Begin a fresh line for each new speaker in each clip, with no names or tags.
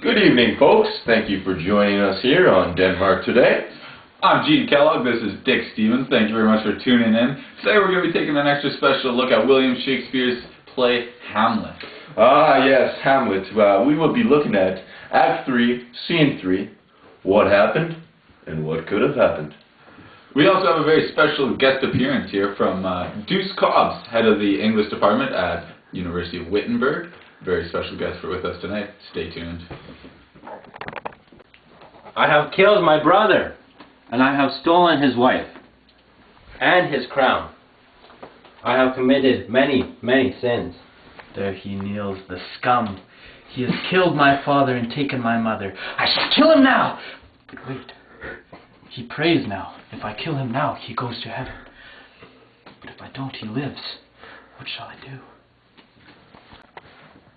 Good evening, folks. Thank you for joining us here on Denmark Today.
I'm Gene Kellogg. This is Dick Stevens. Thank you very much for tuning in. Today we're going to be taking an extra special look at William Shakespeare's play Hamlet.
Yes, Hamlet. We will be looking at Act 3, Scene 3, what happened and what could have happened.
We also have a very special guest appearance here from Deuce Cobbs, head of the English department at University of Wittenberg. Very special guest with us tonight. Stay tuned.
I have killed my brother, and I have stolen his wife, and his crown. I have committed many, many sins.
There he kneels, the scum. He has killed my father and taken my mother. I shall kill him now! But wait, he prays now. If I kill him now, he goes to heaven. But if I don't, he lives. What shall I do?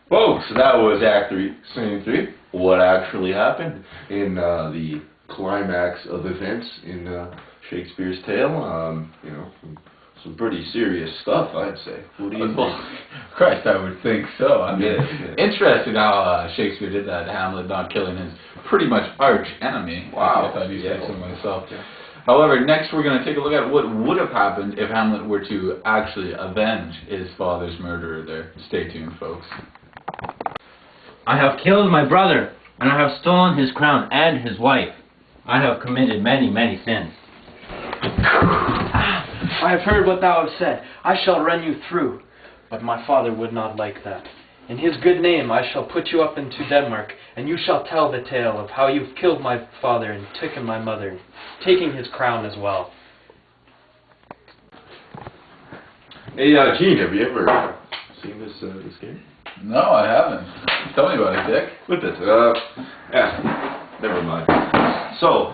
Folks, that was Act 3, Scene 3, what actually happened in the climax of events in Shakespeare's tale. Some pretty serious stuff, I'd say. What do you think?
Christ, I would think so. I mean, interesting how Shakespeare did that, Hamlet not killing his pretty much arch enemy.
Wow.
I thought you'd say so myself. Yeah. However, next we're going to take a look at what would have happened if Hamlet were to actually avenge his father's murderer there. Stay tuned, folks.
I have killed my brother, and I have stolen his crown and his wife. I have committed many, many sins.
I have heard what thou hast said. I shall run you through. But my father would not like that. In his good name I shall put you up into Denmark, and you shall tell the tale of how you've killed my father and taken my mother, taking his crown as well.
Hey, Gene, have you ever seen this game?
No, I haven't. Tell me about it, Dick.
With it. Never mind. So,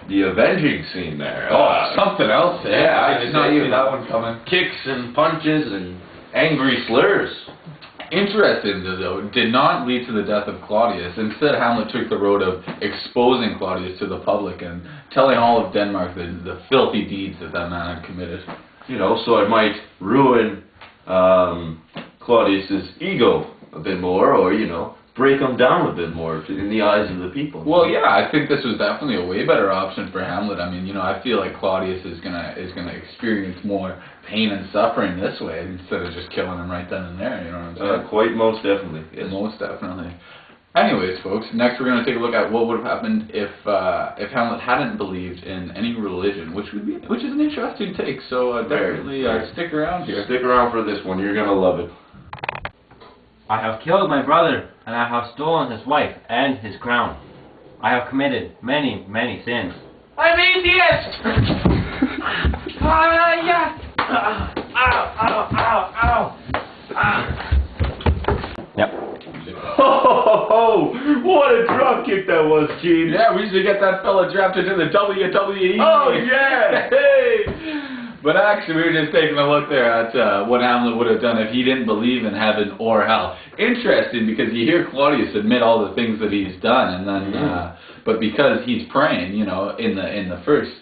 the avenging scene there.
Something else.
Yeah, I did not
see that one coming.
Kicks and punches and angry slurs.
Interesting, though, did not lead to the death of Claudius. Instead, Hamlet took the road of exposing Claudius to the public and telling all of Denmark the filthy deeds that man had committed.
So it might ruin Claudius's ego a bit more, or, break him down a bit more in the eyes of the people.
Well, yeah, I think this was definitely a way better option for Hamlet. I mean, I feel like Claudius is gonna experience more pain and suffering this way instead of just killing him right then and there. You know what I'm saying?
Quite most definitely. Yes.
Most definitely. Anyways, folks, next we're going to take a look at what would have happened if Hamlet hadn't believed in any religion, which is an interesting take. So definitely stick around here.
Stick around for this one. You're gonna love it.
I have killed my brother, and I have stolen his wife and his crown. I have committed many, many sins.
I'm atheist! Yeah! Ow!
Yep.
Oh, what a drop kick that was, Gene.
Yeah, we usually get that fella drafted in the WWE.
Oh, yeah!
Hey! But actually, we were just taking a look there at what Hamlet would have done if he didn't believe in heaven or hell. Interesting, because you hear Claudius admit all the things that he's done, and then, but because he's praying, in the first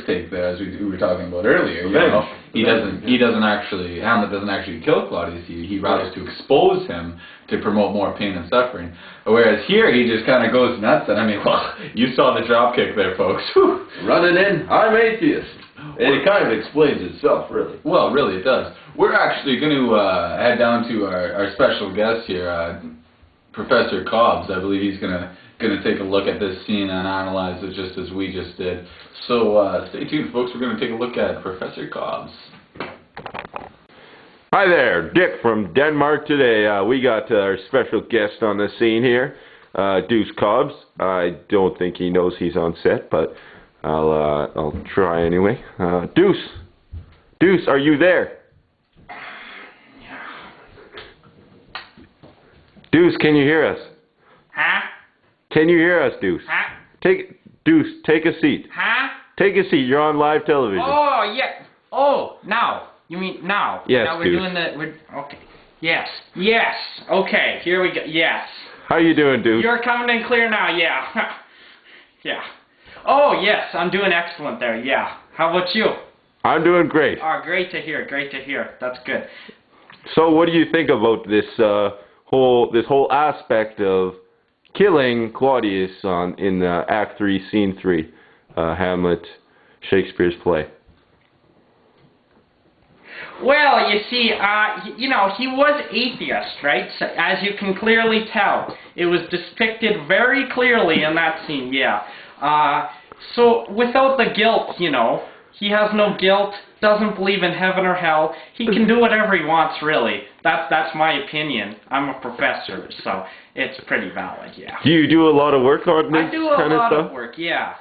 take there, as we were talking about earlier, Hamlet doesn't actually kill Claudius. He rather to expose him to promote more pain and suffering. Whereas here, he just kind of goes nuts. And I mean, well, you saw the drop kick there, folks.
Running in, I'm atheist. And it kind of explains itself, really.
Well, really, it does. We're actually going to head down to our special guest here, Professor Cobbs. I believe he's going to take a look at this scene and analyze it just as we just did. So stay tuned, folks. We're going to take a look at Professor Cobbs.
Hi there, Dick from Denmark Today. We got our special guest on the scene here, Deuce Cobbs. I don't think he knows he's on set, but I'll try anyway. Deuce, are you there? Deuce, can you hear us?
Huh?
Can you hear us, Deuce?
Huh?
Take a seat.
Huh?
Take a seat. You're on live television.
Oh, yeah. Oh, now. You mean now?
Yes,
now we're
Deuce.
okay. Yes. Yes. Okay, here we go. Yes.
How you doing, Deuce?
You're coming in clear now, yeah. Yeah. Oh, yes, I'm doing excellent there, yeah. How about you?
I'm doing great.
Oh, great to hear, great to hear. That's good.
So what do you think about this whole aspect of killing Claudius in Act 3, Scene 3, Hamlet, Shakespeare's play?
Well, you see, you know, he was atheist, right? So, as you can clearly tell. It was depicted very clearly in that scene, yeah. So, without the guilt, you know, he has no guilt, doesn't believe in heaven or hell. He can do whatever he wants, really. That's my opinion. I'm a professor, so it's pretty valid, yeah.
Do you do a lot of work on this
I do a
kind of
lot
stuff?
of work, yeah.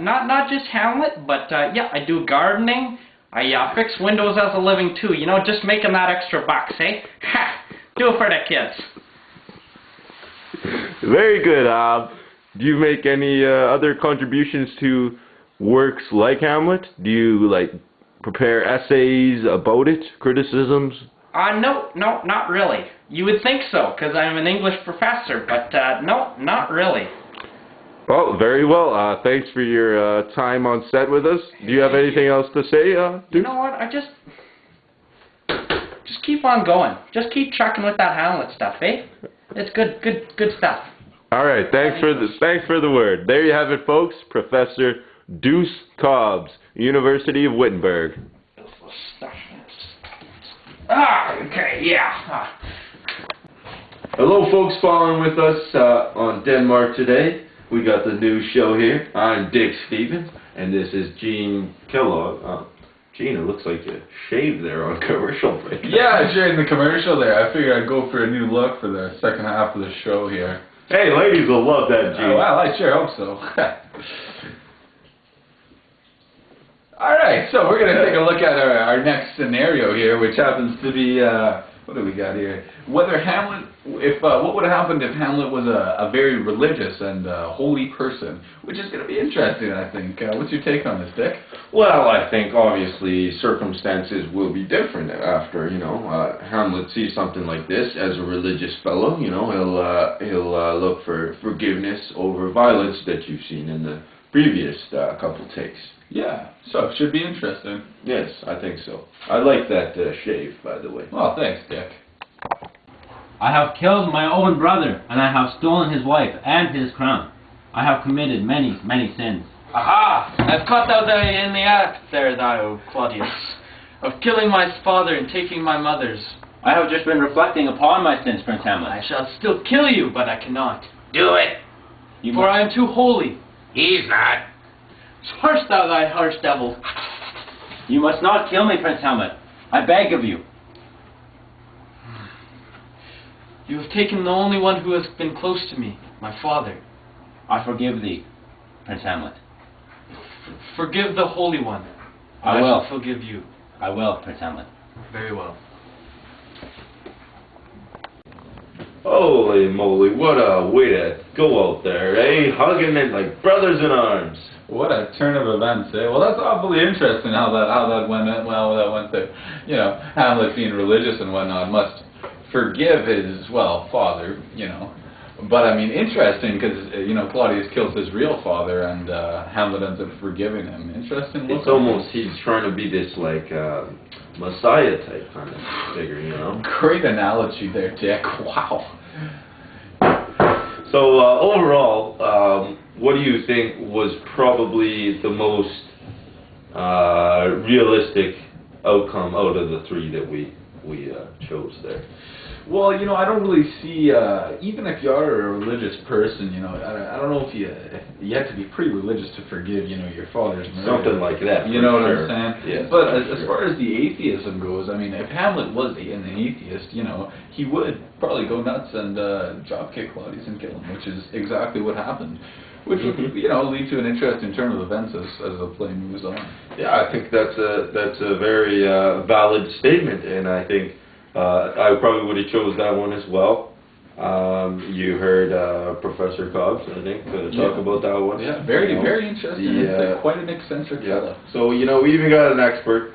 Not just Hamlet, but yeah, I do gardening. I fix windows as a living too. You know, just making that extra bucks, eh? Ha! Do it for the kids.
Very good. Do you make any other contributions to works like Hamlet? Do you like prepare essays about it, criticisms?
No, not really. You would think so, because I'm an English professor, but no, not really.
Well, very well. Thanks for your time on set with us. Do you have anything else to say,
You
Duke?
know what? Just keep on going. Just keep trucking with that Hamlet stuff, eh? It's good stuff.
All right. Thanks for the word. There you have it, folks. Professor Deuce Cobbs, University of Wittenberg.
Okay, yeah.
Hello, folks following with us on Denmark Today. We got the new show here. I'm Dick Stevens, and this is Gene Kellogg. Gene, it looks like you shaved there on commercial break.
Yeah, I shared the commercial there. I figured I'd go for a new look for the second half of the show here.
Hey, ladies will love that, Gene.
Oh, well, I sure hope so. Alright, so we're going to take a look at our next scenario here, which happens to be, what do we got here? Whether Hamlet, what would have happened if Hamlet was a very religious and holy person, which is going to be interesting, I think. What's your take on this, Dick?
Well, I think obviously circumstances will be different after, you know, Hamlet sees something like this as a religious fellow. You know, he'll look for forgiveness over violence that you've seen in the previous couple takes.
Yeah, so it should be interesting.
Yes, I think so. I like that shave, by the way.
Well, thanks, Dick.
I have killed my own brother, and I have stolen his wife and his crown. I have committed many sins.
Aha! I've caught thou in the act there, thou, Claudius, of killing my father and taking my mother's.
I have just been reflecting upon my sins, Prince Hamlet.
I shall still kill you, but I cannot.
Do it.
For I am too holy.
He's not.
Harsh thou, thy harsh devil.
You must not kill me, Prince Hamlet. I beg of you.
You have taken the only one who has been close to me, my father.
I forgive thee, Prince Hamlet.
Forgive the Holy One.
I will.
shall forgive you.
I will, Prince Hamlet.
Very well.
Holy moly, what a way to go out there, eh? Hugging it like brothers in arms.
What a turn of events, eh? Well, that's awfully interesting how that went. Well, that went to, you know, Hamlet being religious and whatnot must forgive his, well, father, you know. But I mean, interesting because you know Claudius kills his real father and Hamlet ends up forgiving him. Interesting.
It's almost he's trying to be this like Messiah type kind of figure, you know.
Great analogy there, Dick. Wow.
So overall, what do you think was probably the most realistic outcome out of the three that we chose there?
Well, you know, I don't really see, even if you are a religious person, you know, I don't know if you have to be pretty religious to forgive, you know, your father's murder.
Something like that.
You know what
sure.
I'm saying?
Yes,
But as far as the atheism goes, I mean, if Hamlet was an atheist, you know, he would probably go nuts and dropkick Claudius and kill him, which is exactly what happened. Which would, you know, lead to an interesting turn of events as the play moves on.
Yeah, I think that's a very valid statement, and I think I probably would have chose that one as well. You heard Professor Cobbs, I think, talk about that one.
Yeah, very interesting. It's quite an eccentric fellow.
So, you know, we even got an expert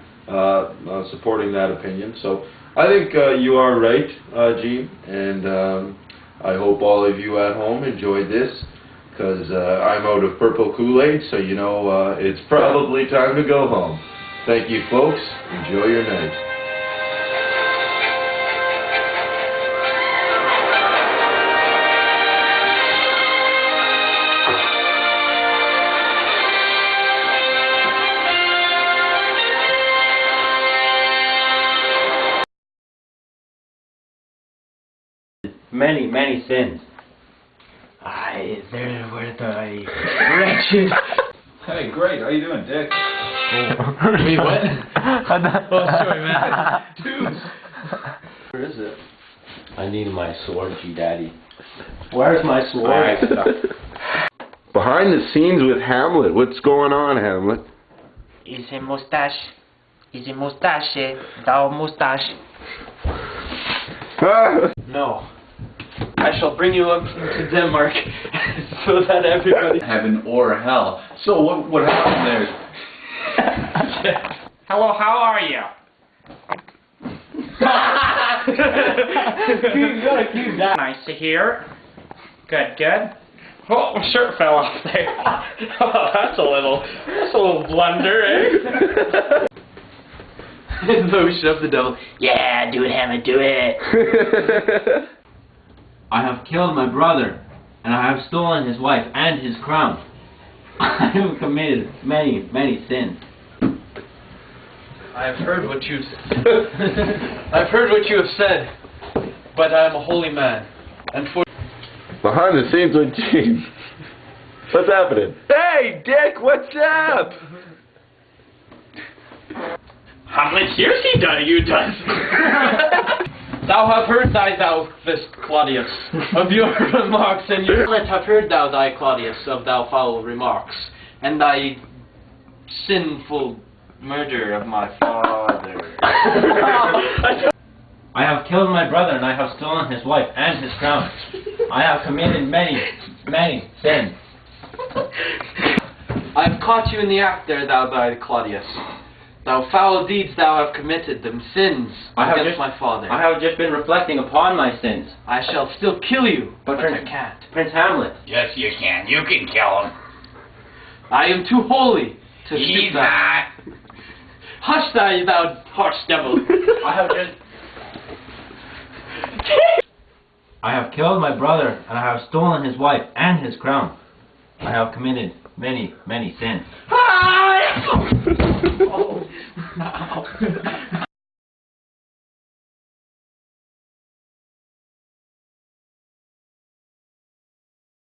supporting that opinion. So I think you are right, Gene, and I hope all of you at home enjoyed this, because I'm out of purple Kool-Aid, so you know it's probably time to go home. Thank you, folks. Enjoy your night.
many, many sins.
There were the wretched.
Hey, great. How you doing, Dick?
Wait, what? Oh, sorry, man.
Dude.
Where is it?
I need my sword, G-Daddy. Where's my sword?
Behind the scenes with Hamlet. What's going on, Hamlet?
Is a mustache. Is a mustache. Thou mustache.
No. I shall bring you up to Denmark so that everybody...
Heaven or hell. So what happened there?
Hello, how are you?
You gotta keep that.
Nice to hear. Good, good. Oh, my shirt fell off there. Oh, that's a little blunder, eh?
No, we shove the devil.
Yeah, do it, Hammett, do it.
I have killed my brother, and I have stolen his wife and his crown. I have committed many, many sins.
I've heard what you've I've heard what you have said, but I am a holy man, and for
Behind the scenes with Gene. What's happening? Hey, Dick, what's up?
Hamlet hears he does, you does.
thou have heard thou this Claudius of your remarks, and your Hamlet have heard thou thy Claudius of thou foul remarks, and thy sinful murder of my father.
I have killed my brother, and I have stolen his wife and his crown. I have committed many, many sins.
I have caught you in the act there, thou thy Claudius. Thou foul deeds thou have committed, them sins against my father.
I have just been reflecting upon my sins.
I shall still kill you, but I
Prince,
can't.
Prince Hamlet.
Yes, you can. You can kill him.
I am too holy to
He's
stoop that.
not.
Hush thou harsh devil.
I have killed my brother, and I have stolen his wife and his crown. I have committed many, many sins.
Oh, no.